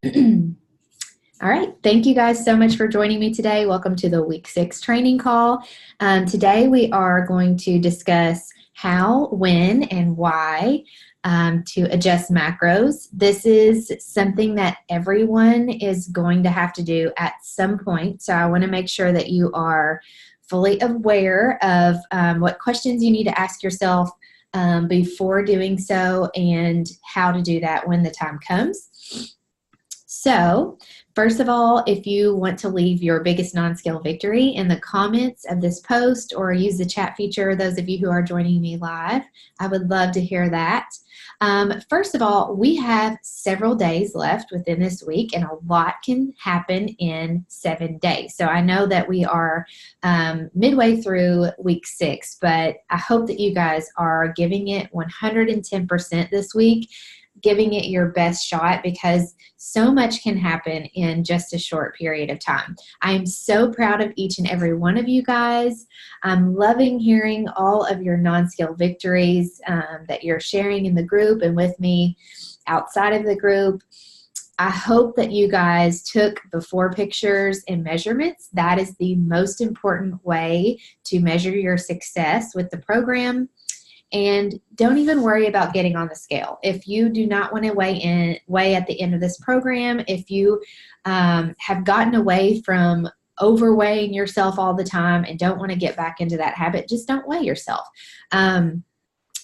All right. Thank you guys so much for joining me today. Welcome to the week 6 training call. Today we are going to discuss how, when, and why to adjust macros. This is something that everyone is going to have to do at some point. So I want to make sure that you are fully aware of what questions you need to ask yourself before doing so and how to do that when the time comes. So, first of all, if you want to leave your biggest non-scale victory in the comments of this post or use the chat feature, those of you who are joining me live, I would love to hear that. First of all, we have several days left within this week, and a lot can happen in 7 days. So I know that we are midway through week 6, but I hope that you guys are giving it 110% this week, giving it your best shot, because so much can happen in just a short period of time. I am so proud of each and every one of you guys. I'm loving hearing all of your non-scale victories that you're sharing in the group and with me outside of the group. I hope that you guys took before pictures and measurements. That is the most important way to measure your success with the program. And don't even worry about getting on the scale. If you do not want to weigh at the end of this program, if you have gotten away from overweighing yourself all the time and don't want to get back into that habit, just don't weigh yourself.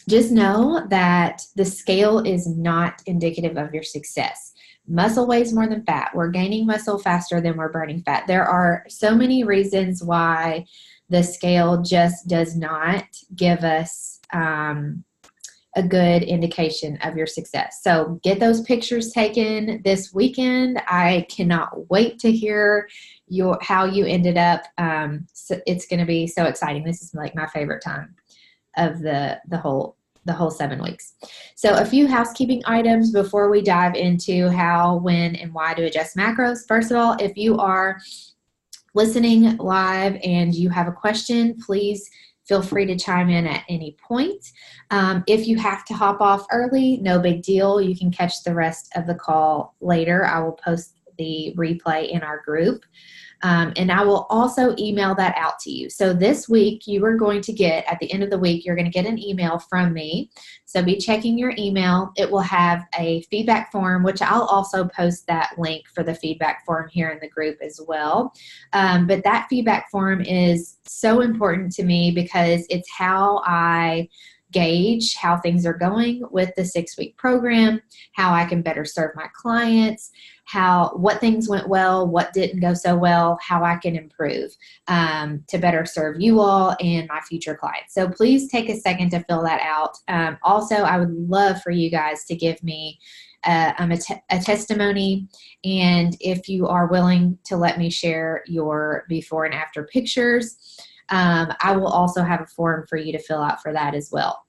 Just know that the scale is not indicative of your success. Muscle weighs more than fat. We're gaining muscle faster than we're burning fat. There are so many reasons why the scale just does not give us a good indication of your success. So get those pictures taken this weekend. I cannot wait to hear how you ended up. So it's going to be so exciting. This is like my favorite time of the whole 7 weeks. So a few housekeeping items before we dive into how, when, and why to adjust macros. First of all, if you are listening live and you have a question, please feel free to chime in at any point. If you have to hop off early, no big deal. You can catch the rest of the call later. I will post the replay in our group. And I will also email that out to you. So this week, you are going to get, at the end of the week, you're going to get an email from me. So be checking your email. It will have a feedback form, which I'll also post that link for the feedback form here in the group as well. But that feedback form is so important to me because it's how I gauge how things are going with the 6-week program, how I can better serve my clients, what things went well, what didn't go so well, how I can improve to better serve you all and my future clients. So please take a second to fill that out. Also, I would love for you guys to give me a testimony, and if you are willing to let me share your before and after pictures, I will also have a form for you to fill out for that as well.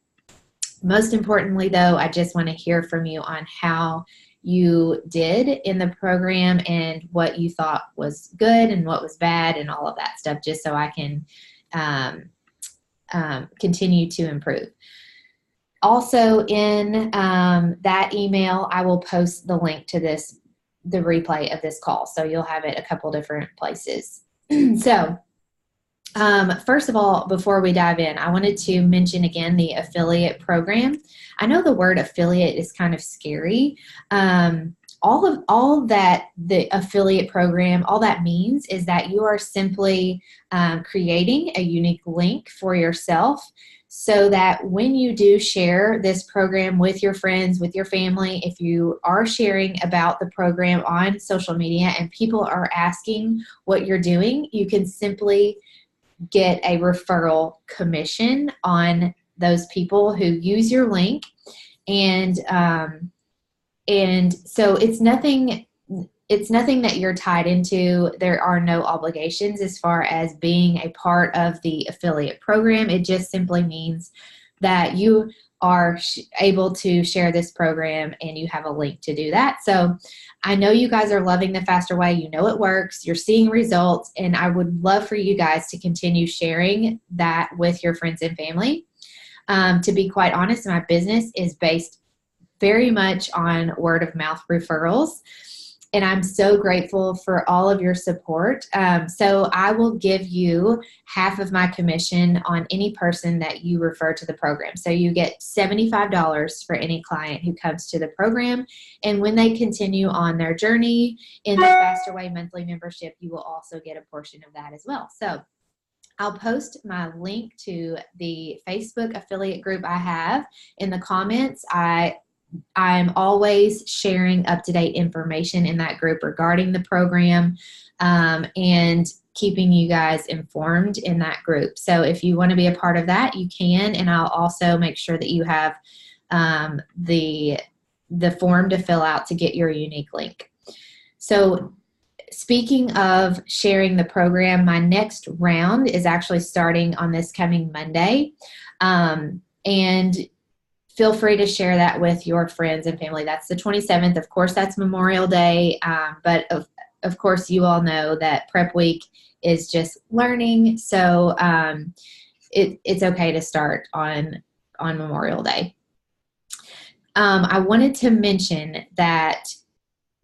Most importantly, though, I just want to hear from you on how you did in the program and what you thought was good and what was bad and all of that stuff, just so I can continue to improve. Also, in that email, I will post the link to the replay of this call, so you'll have it a couple different places. So, first of all, before we dive in, I wanted to mention again the affiliate program. I know the word affiliate is kind of scary. All that the affiliate program, all that means is that you are simply creating a unique link for yourself, so that when you do share this program with your friends, with your family, if you are sharing about the program on social media and people are asking what you're doing, you can simply get a referral commission on those people who use your link. And so it's nothing that you're tied into. There are no obligations as far as being a part of the affiliate program. It just simply means that you are able to share this program and you have a link to do that. So I know you guys are loving the Faster Way. You know it works. You're seeing results. And I would love for you guys to continue sharing that with your friends and family. To be quite honest, my business is based very much on word of mouth referrals. and I'm so grateful for all of your support. So I will give you half of my commission on any person that you refer to the program. So you get $75 for any client who comes to the program. And when they continue on their journey in the Faster Way monthly membership, you will also get a portion of that as well. So I'll post my link to the Facebook affiliate group I have in the comments. I'm always sharing up-to-date information in that group regarding the program, and keeping you guys informed in that group. So if you want to be a part of that, you can, and I'll also make sure that you have the form to fill out to get your unique link. So speaking of sharing the program, my next round is actually starting on this coming Monday, and feel free to share that with your friends and family. That's the 27th. Of course, that's Memorial Day, but of course, you all know that Prep Week is just learning, so it's okay to start on Memorial Day. I wanted to mention that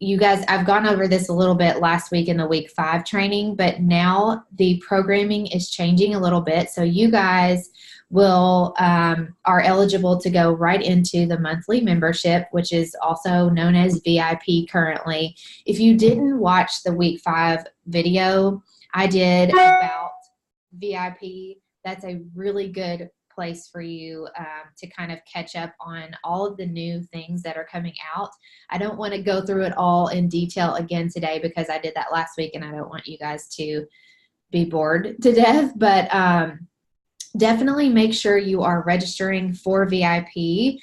you guys, I've gone over this a little bit last week in the week 5 training, but now the programming is changing a little bit. So you guys are eligible to go right into the monthly membership, which is also known as VIP currently. If you didn't watch the week 5 video I did about VIP, that's a really good place for you to kind of catch up on all of the new things that are coming out. I don't want to go through it all in detail again today because I did that last week and I don't want you guys to be bored to death, but definitely make sure you are registering for VIP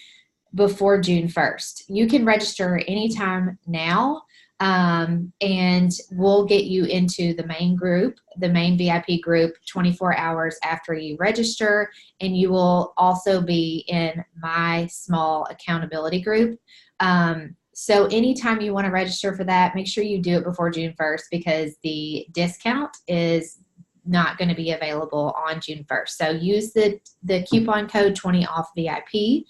before June 1st. You can register anytime now, and we'll get you into the main group, the main VIP group, 24 hours after you register, and you will also be in my small accountability group. So anytime you want to register for that, make sure you do it before June 1st because the discount is not going to be available on June 1st. So use the coupon code 20OFF-VIP.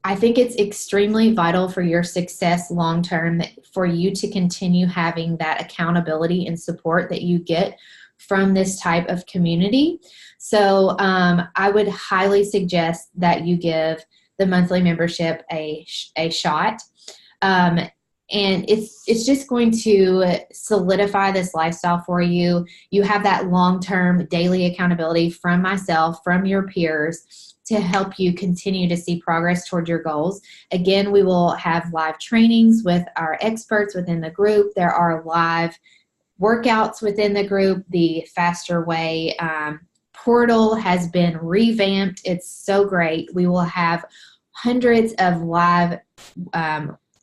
I think it's extremely vital for your success long-term for you to continue having that accountability and support that you get from this type of community. So I would highly suggest that you give the monthly membership a shot. And it's just going to solidify this lifestyle for you. You have that long-term daily accountability from myself, from your peers, to help you continue to see progress toward your goals. Again, we will have live trainings with our experts within the group. There are live workouts within the group. The Faster Way portal has been revamped. It's so great. We will have hundreds of live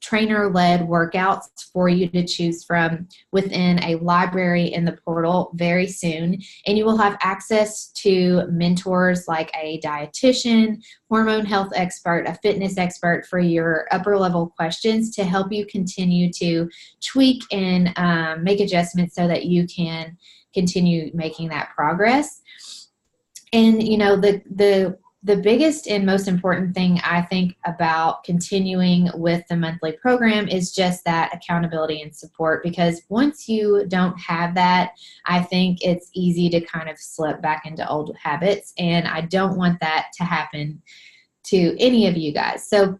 trainer-led workouts for you to choose from within a library in the portal very soon. And you will have access to mentors like a dietitian, hormone health expert, a fitness expert for your upper level questions to help you continue to tweak and make adjustments so that you can continue making that progress. And, you know, the biggest and most important thing I think about continuing with the monthly program is just that accountability and support, because once you don't have that, I think it's easy to kind of slip back into old habits, and I don't want that to happen to any of you guys. So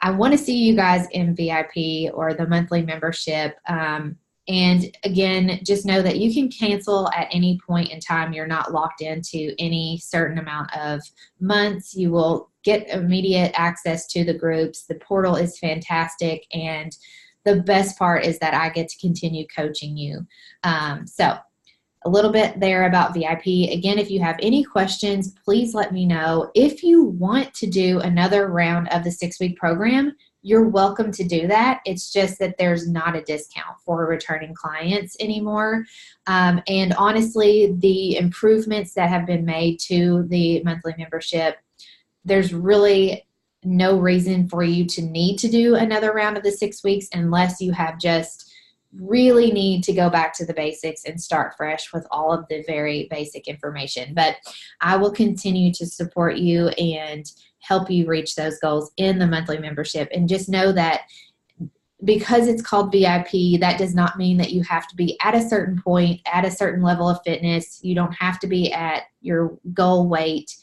I want to see you guys in VIP or the monthly membership. And again, just know that you can cancel at any point in time. You're not locked into any certain amount of months. You will get immediate access to the groups. The portal is fantastic. And the best part is that I get to continue coaching you. So a little bit there about VIP. Again, if you have any questions, please let me know. If you want to do another round of the 6-week program, you're welcome to do that. It's just that there's not a discount for returning clients anymore. And honestly, the improvements that have been made to the monthly membership, there's really no reason for you to need to do another round of the 6 weeks unless you have just really need to go back to the basics and start fresh with all of the very basic information. But I will continue to support you and help you reach those goals in the monthly membership. And just know that because it's called VIP, that does not mean that you have to be at a certain point, at a certain level of fitness. You don't have to be at your goal weight.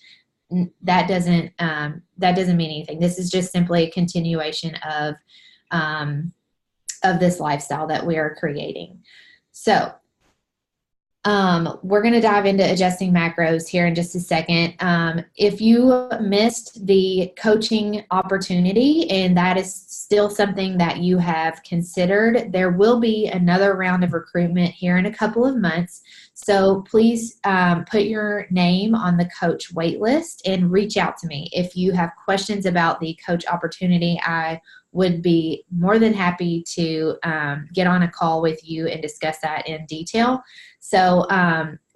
That doesn't mean anything. This is just simply a continuation of this lifestyle that we are creating. So we're going to dive into adjusting macros here in just a second. If you missed the coaching opportunity and that is still something that you have considered, there will be another round of recruitment here in a couple of months. So please put your name on the coach wait list and reach out to me. If you have questions about the coach opportunity, I would be more than happy to get on a call with you and discuss that in detail. So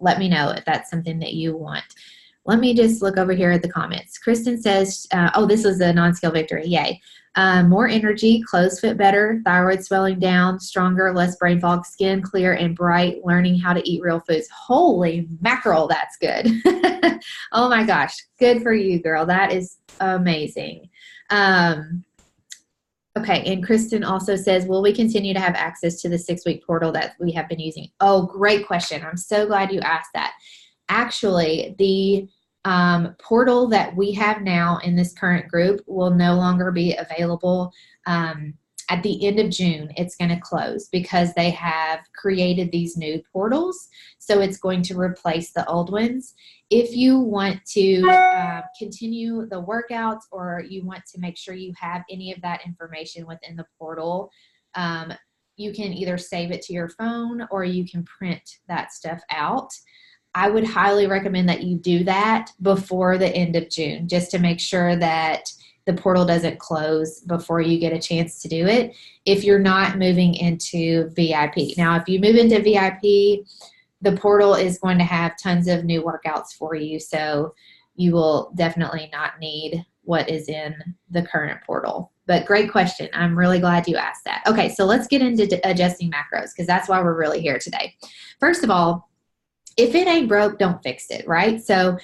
let me know if that's something that you want. Let me just look over here at the comments. Kristen says, oh, this was a non-scale victory. Yay. More energy, clothes fit better, thyroid swelling down, stronger, less brain fog, skin clear and bright, learning how to eat real foods. Holy mackerel, that's good. Oh my gosh. Good for you, girl. That is amazing. Okay, and Kristen also says, will we continue to have access to the 6-week portal that we have been using? Oh, great question. I'm so glad you asked that. Actually, the portal that we have now in this current group will no longer be available at the end of June. It's going to close because they have created these new portals. So it's going to replace the old ones. If you want to continue the workouts or you want to make sure you have any of that information within the portal, you can either save it to your phone or you can print that stuff out. I would highly recommend that you do that before the end of June, just to make sure that the portal doesn't close before you get a chance to do it if you're not moving into VIP. Now, if you move into VIP, the portal is going to have tons of new workouts for you, so you will definitely not need what is in the current portal. But great question. I'm really glad you asked that. Okay, so let's get into adjusting macros because that's why we're really here today. First of all, if it ain't broke, don't fix it, right? So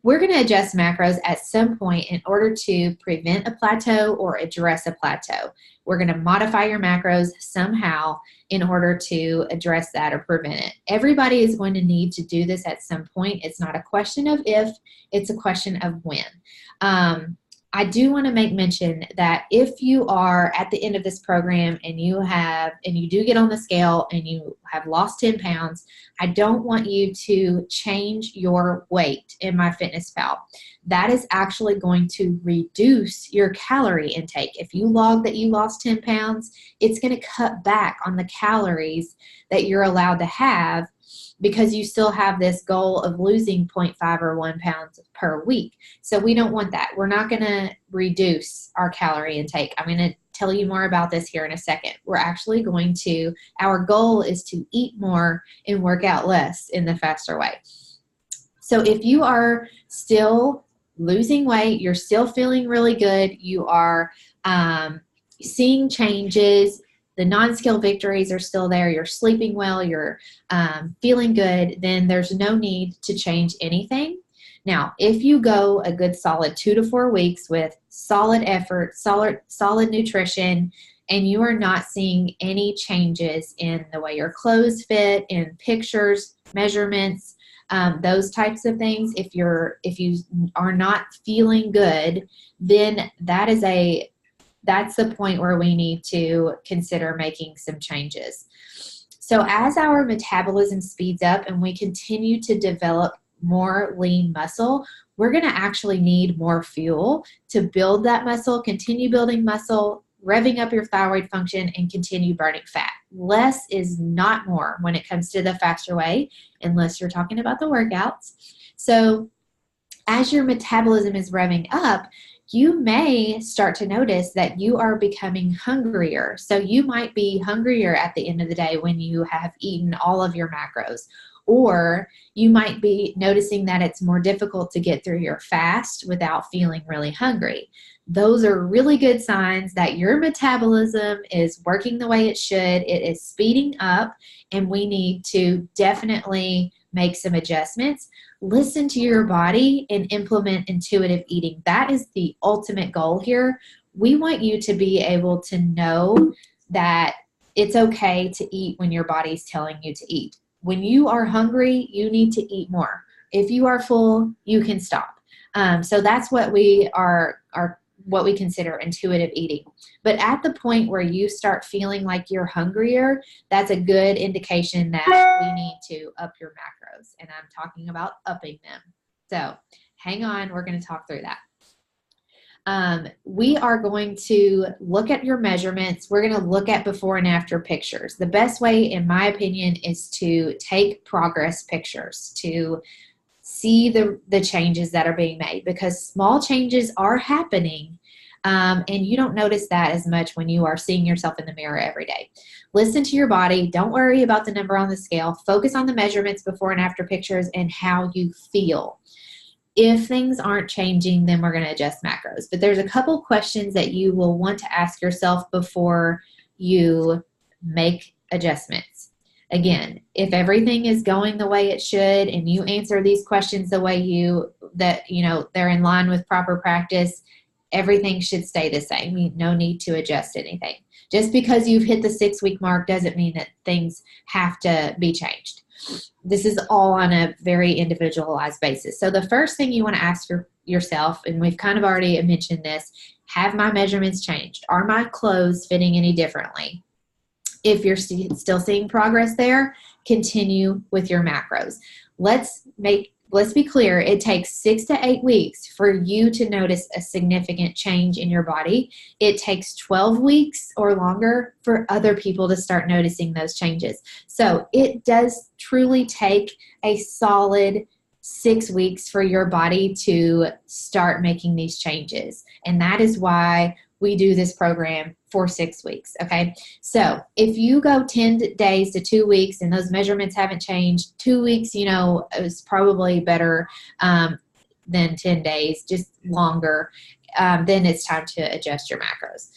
we're going to adjust macros at some point in order to prevent a plateau or address a plateau. We're going to modify your macros somehow in order to address that or prevent it. Everybody is going to need to do this at some point. It's not a question of if, it's a question of when. I do want to make mention that if you are at the end of this program and you do get on the scale and you have lost 10 pounds, I don't want you to change your weight in MyFitnessPal. That is actually going to reduce your calorie intake. If you log that you lost 10 pounds, it's going to cut back on the calories that you're allowed to have because you still have this goal of losing 0.5 or 1 pound per week. So we don't want that. We're not going to reduce our calorie intake. I'm going to tell you more about this here in a second. We're actually our goal is to eat more and work out less in the faster way. So if you are still losing weight, you're still feeling really good, you are seeing changes, the non-scale victories are still there, you're sleeping well, you're feeling good, then there's no need to change anything. Now, if you go a good solid 2 to 4 weeks with solid effort, solid nutrition, and you are not seeing any changes in the way your clothes fit, in pictures, measurements, those types of things, if you are not feeling good, then that's the point where we need to consider making some changes. So as our metabolism speeds up and we continue to develop more lean muscle, we're going to actually need more fuel to build that muscle, continue building muscle, revving up your thyroid function, and continue burning fat. Less is not more when it comes to the faster way, unless you're talking about the workouts. So as your metabolism is revving up, you may start to notice that you are becoming hungrier. So you might be hungrier at the end of the day when you have eaten all of your macros. Or you might be noticing that it's more difficult to get through your fast without feeling really hungry. those are really good signs that your metabolism is working the way it should. It is speeding up, and we need to definitely make some adjustments. Listen to your body and implement intuitive eating. That is the ultimate goal here. We want you to be able to know that it's okay to eat when your body's telling you to eat. When you are hungry, you need to eat more. If you are full, you can stop. So that's what we what we consider intuitive eating. But at the point where you start feeling like you're hungrier, that's a good indication that we need to up your macros. And I'm talking about upping them. So hang on, we're going to talk through that. We are going to look at your measurements. We're going to look at before and after pictures. The best way, in my opinion, is to take progress pictures to see the changes that are being made, because small changes are happening, and you don't notice that as much when you are seeing yourself in the mirror every day. Listen to your body. Don't worry about the number on the scale. Focus on the measurements before and after pictures and how you feel. If things aren't changing, then we're going to adjust macros. But there's a couple questions that you will want to ask yourself before you make adjustments. Again, if everything is going the way it should and you answer these questions the way they're in line with proper practice, everything should stay the same. No need to adjust anything. Just because you've hit the 6-week mark doesn't mean that things have to be changed. This is all on a very individualized basis. So the first thing you want to ask yourself, and we've kind of already mentioned this, have my measurements changed? Are my clothes fitting any differently? If you're still seeing progress there, continue with your macros. Let's be clear, it takes 6 to 8 weeks for you to notice a significant change in your body. It takes 12 weeks or longer for other people to start noticing those changes. So it does truly take a solid 6 weeks for your body to start making these changes. And that is why we do this program for 6 weeks, okay? So if you go 10 days to 2 weeks and those measurements haven't changed, 2 weeks, is probably better than 10 days, just longer. Then it's time to adjust your macros.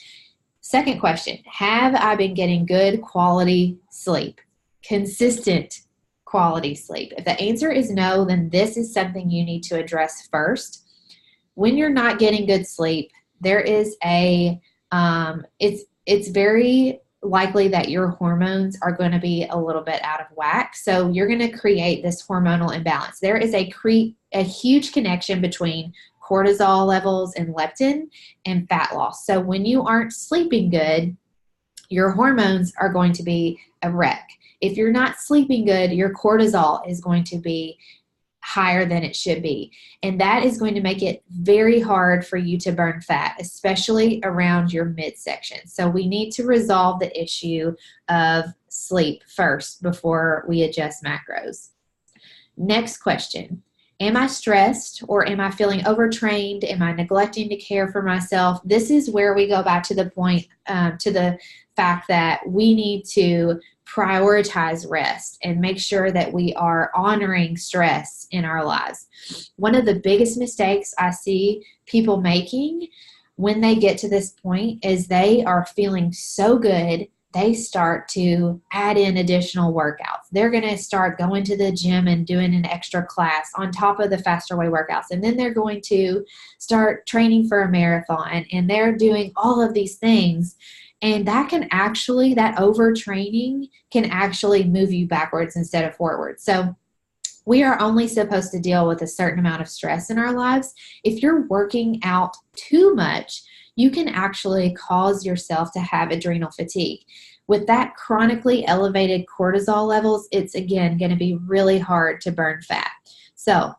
Second question, have I been getting good quality sleep? Consistent quality sleep? If the answer is no, then this is something you need to address first. When you're not getting good sleep, there is it's very likely that your hormones are going to be a little bit out of whack. So you're going to create this hormonal imbalance. There is a huge connection between cortisol levels and leptin and fat loss. So when you aren't sleeping good, your hormones are going to be a wreck. If you're not sleeping good, your cortisol is going to be higher than it should be. And that is going to make it very hard for you to burn fat, especially around your midsection. So we need to resolve the issue of sleep first before we adjust macros. Next question. Am I stressed, or am I feeling overtrained? Am I neglecting to care for myself? This is where we go back to the point, to the fact that we need to prioritize rest and make sure that we are honoring stress in our lives. One of the biggest mistakes I see people making when they get to this point is they are feeling so good, they start to add in additional workouts. They're going to start going to the gym and doing an extra class on top of the Faster Way workouts. And then they're going to start training for a marathon, and they're doing all of these things. And that overtraining can actually move you backwards instead of forward. So we are only supposed to deal with a certain amount of stress in our lives. If you're working out too much, you can actually cause yourself to have adrenal fatigue. With that chronically elevated cortisol levels, it's again going to be really hard to burn fat. So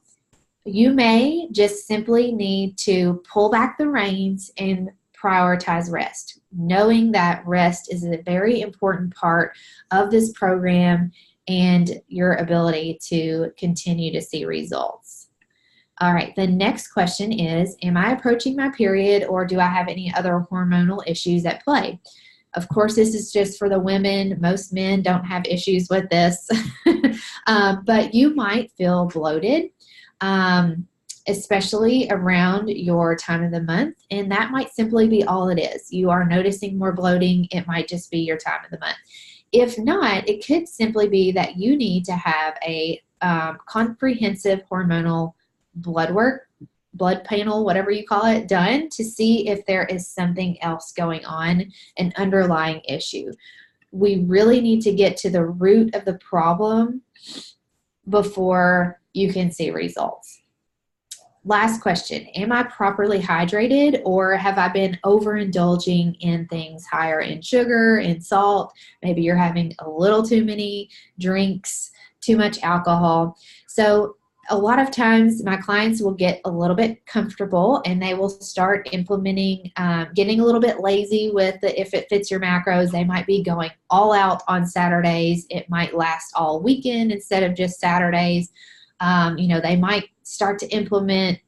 you may just simply need to pull back the reins and prioritize rest, knowing that rest is a very important part of this program and your ability to continue to see results. All right, the next question is, am I approaching my period, or do I have any other hormonal issues at play? Of course, this is just for the women. Most men don't have issues with this, but you might feel bloated. especially around your time of the month. And that might simply be all it is. You are noticing more bloating. It might just be your time of the month. If not, it could simply be that you need to have a comprehensive hormonal blood work, blood panel, whatever you call it, done to see if there is something else going on, an underlying issue. We really need to get to the root of the problem before you can see results. Last question, am I properly hydrated, or have I been overindulging in things higher in sugar and salt? Maybe you're having a little too many drinks, too much alcohol. So a lot of times my clients will get a little bit comfortable and they will start implementing, getting a little bit lazy with the if it fits your macros. They might be going all out on Saturdays. It might last all weekend instead of just Saturdays. They might start to implement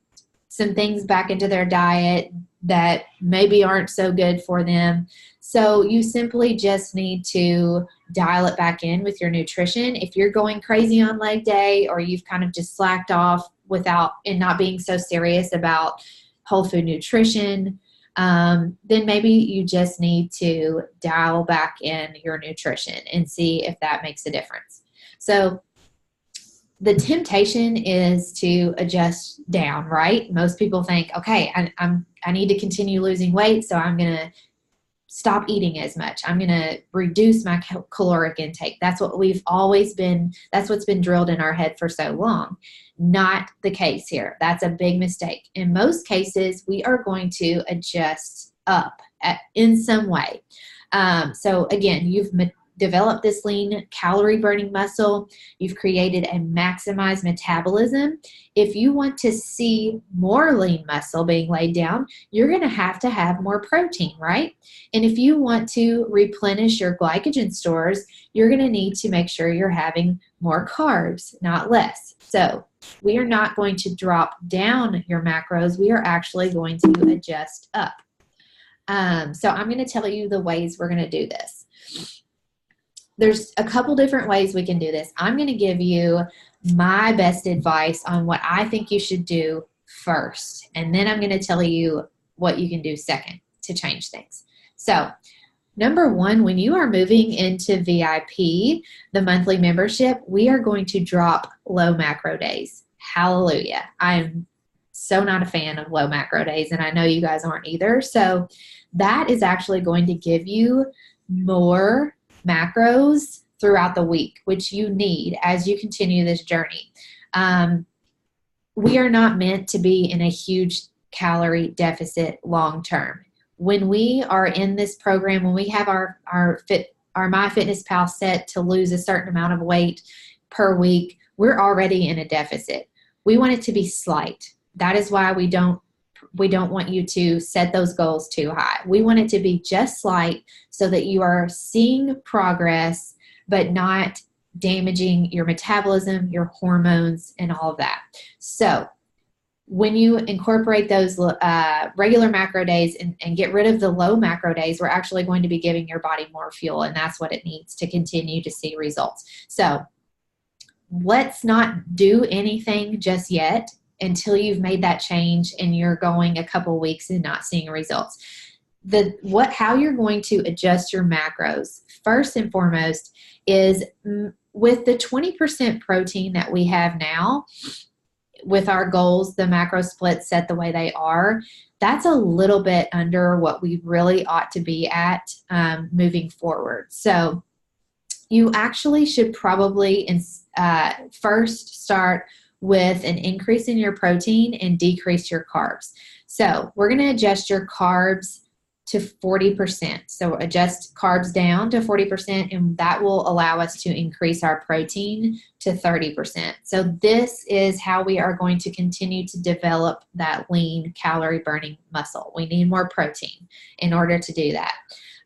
some things back into their diet that maybe aren't so good for them. So you simply just need to dial it back in with your nutrition. If you're going crazy on leg day, or you've kind of just slacked off and not being so serious about whole food nutrition, then maybe you just need to dial back in your nutrition and see if that makes a difference. So the temptation is to adjust down, right? Most people think, okay, I need to continue losing weight, so I'm going to stop eating as much. I'm going to reduce my caloric intake. That's what's been drilled in our head for so long. Not the case here. That's a big mistake. In most cases, we are going to adjust up in some way. So again, you've developed this lean calorie burning muscle. You've created a maximized metabolism. If you want to see more lean muscle being laid down, you're going to have more protein, right? And if you want to replenish your glycogen stores, you're going to need to make sure you're having more carbs, not less. So we are not going to drop down your macros. We are actually going to adjust up. So I'm going to tell you the ways we're going to do this. There's a couple different ways we can do this. I'm going to give you my best advice on what I think you should do first, and then I'm going to tell you what you can do second to change things. So, number one, when you are moving into VIP, the monthly membership, we are going to drop low macro days. Hallelujah. I'm so not a fan of low macro days, and I know you guys aren't either. So that is actually going to give you more macros throughout the week, which you need as you continue this journey. We are not meant to be in a huge calorie deficit long term. When we are in this program, when we have our MyFitnessPal set to lose a certain amount of weight per week, we're already in a deficit. We want it to be slight. That is why we don't want you to set those goals too high. We want it to be just slight so that you are seeing progress, but not damaging your metabolism, your hormones, and all of that. So when you incorporate those regular macro days and get rid of the low macro days, we're actually going to be giving your body more fuel, and that's what it needs to continue to see results. So let's not do anything just yet until you've made that change and you're going a couple weeks and not seeing results. How you're going to adjust your macros, first and foremost, is with the 20% protein that we have now, with our goals, the macro splits set the way they are, that's a little bit under what we really ought to be at moving forward. So you actually should probably first start with an increase in your protein and decrease your carbs. So we're going to adjust your carbs to 40%. So adjust carbs down to 40%, and that will allow us to increase our protein to 30%. So this is how we are going to continue to develop that lean calorie burning muscle. We need more protein in order to do that.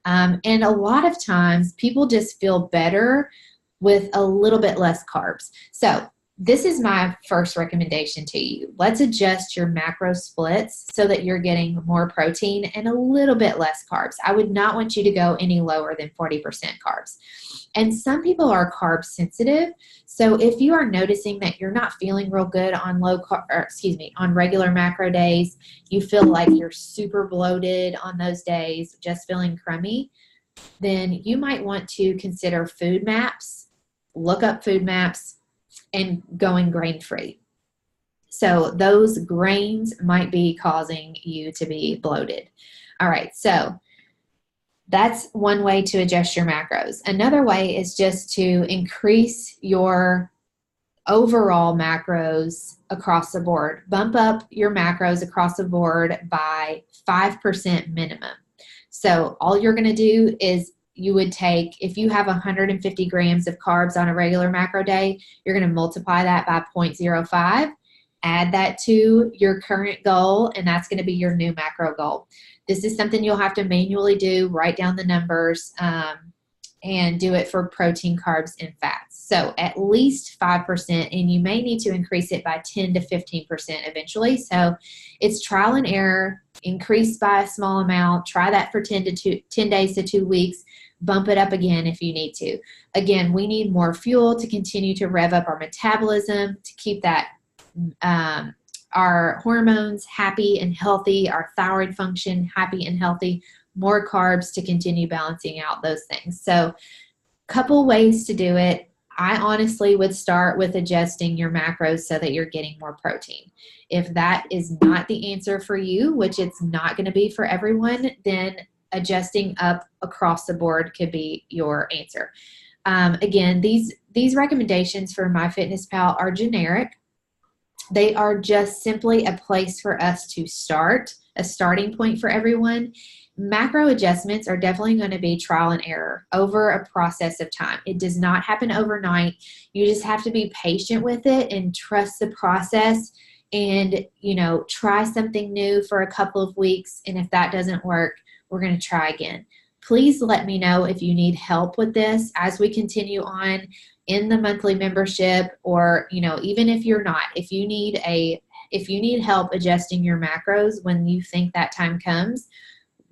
And a lot of times people just feel better with a little bit less carbs. So this is my first recommendation to you. Let's adjust your macro splits so that you're getting more protein and a little bit less carbs. I would not want you to go any lower than 40% carbs. And some people are carb sensitive. So if you are noticing that you're not feeling real good on on regular macro days, you feel like you're super bloated on those days, just feeling crummy, then you might want to consider food maps, look up food maps, and going grain-free. So those grains might be causing you to be bloated. All right, so that's one way to adjust your macros. Another way is just to increase your overall macros across the board. Bump up your macros across the board by 5% minimum. So all you're going to do is you would take, if you have 150 grams of carbs on a regular macro day, you're going to multiply that by 0.05, add that to your current goal, and that's going to be your new macro goal. This is something you'll have to manually do, write down the numbers, and do it for protein, carbs, and fats. So at least 5%, and you may need to increase it by 10 to 15% eventually. So it's trial and error, increase by a small amount, try that for 10 days to 2 weeks, bump it up again if you need to. Again, we need more fuel to continue to rev up our metabolism, to keep that our hormones happy and healthy, our thyroid function happy and healthy, more carbs to continue balancing out those things. So couple ways to do it. I honestly would start with adjusting your macros so that you're getting more protein. If that is not the answer for you, which it's not going to be for everyone, then adjusting up across the board could be your answer. Again, these recommendations for MyFitnessPal are generic. They are just simply a place for us to start, a starting point for everyone. Macro adjustments are definitely going to be trial and error over a process of time. It does not happen overnight. You just have to be patient with it and trust the process and, try something new for a couple of weeks. And if that doesn't work, we're going to try again. Please let me know if you need help with this as we continue on in the monthly membership, or, even if you're not, if you need help adjusting your macros when you think that time comes,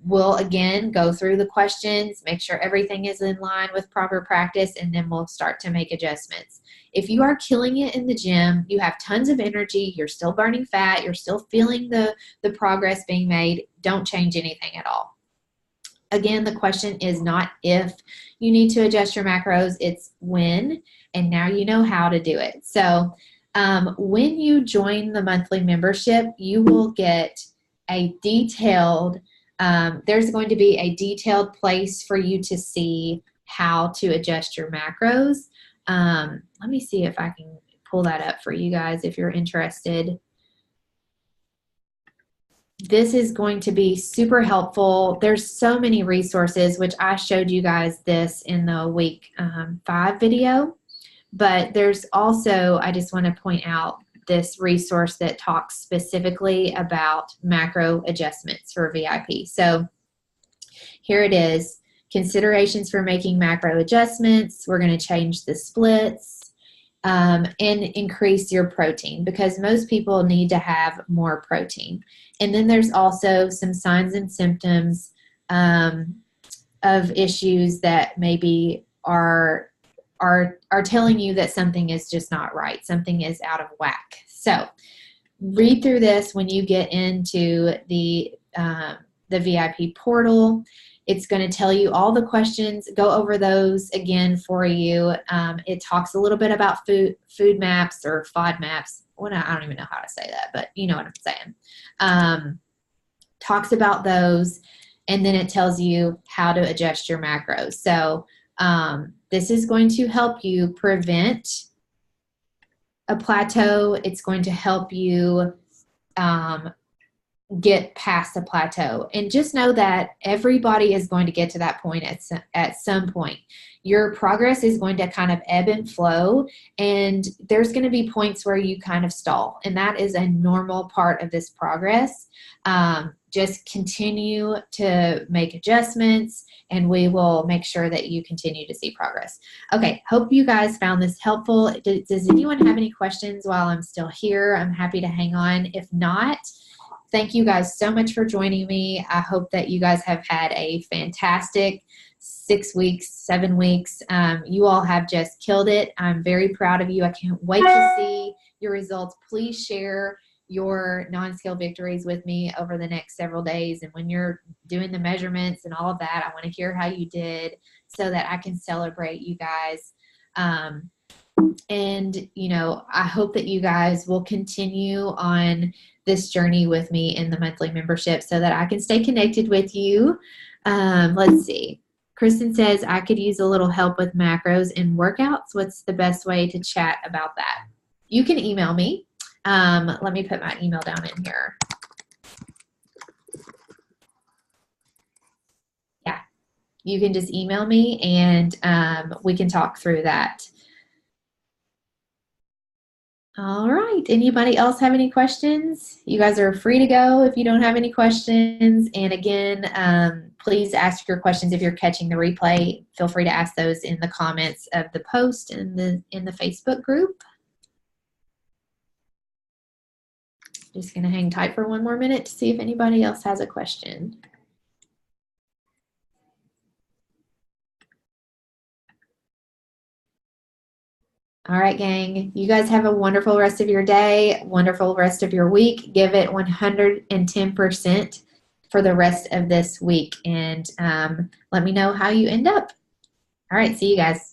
we'll again go through the questions, make sure everything is in line with proper practice, and then we'll start to make adjustments. If you are killing it in the gym, you have tons of energy, you're still burning fat, you're still feeling the progress being made, don't change anything at all. Again, the question is not if you need to adjust your macros, it's when, and now you know how to do it. So when you join the monthly membership, you will get a detailed there's going to be a detailed place for you to see how to adjust your macros. Let me see if I can pull that up for you guys if you're interested. This is going to be super helpful. There's so many resources, which I showed you guys this in the week 5 video, but there's also, I just want to point out this resource that talks specifically about macro adjustments for VIP. So here it is, considerations for making macro adjustments. We're going to change the splits and increase your protein because most people need to have more protein. And then there's also some signs and symptoms of issues that maybe are telling you that something is just not right. Something is out of whack. So read through this when you get into the VIP portal. It's going to tell you all the questions, go over those again for you. It talks a little bit about food maps or FOD maps. I don't even know how to say that, but you know what I'm saying. Talks about those, and then it tells you how to adjust your macros. So this is going to help you prevent a plateau. It's going to help you get past the plateau. And just know that everybody is going to get to that point at some point. Your progress is going to kind of ebb and flow, and there's going to be points where you kind of stall, and that is a normal part of this progress. Just continue to make adjustments, and we will make sure that you continue to see progress. Okay, hope you guys found this helpful. Does anyone have any questions while I'm still here? I'm happy to hang on. If not, thank you guys so much for joining me. I hope that you guys have had a fantastic 6 weeks, 7 weeks. You all have just killed it. I'm very proud of you. I can't wait to see your results. Please share your non-scale victories with me over the next several days. And when you're doing the measurements and all of that, I want to hear how you did so that I can celebrate you guys. And, you know, I hope that you guys will continue on this journey with me in the monthly membership so that I can stay connected with you. Let's see. Kristen says, I could use a little help with macros and workouts. What's the best way to chat about that? You can email me. Let me put my email down in here. Yeah, you can just email me and we can talk through that. All right. Anybody else have any questions? You guys are free to go if you don't have any questions. And again, please ask your questions if you're catching the replay. Feel free to ask those in the comments of the post in the Facebook group. Just going to hang tight for one more minute to see if anybody else has a question. All right, gang. You guys have a wonderful rest of your day, wonderful rest of your week. Give it 110% for the rest of this week, and let me know how you end up. All right, see you guys.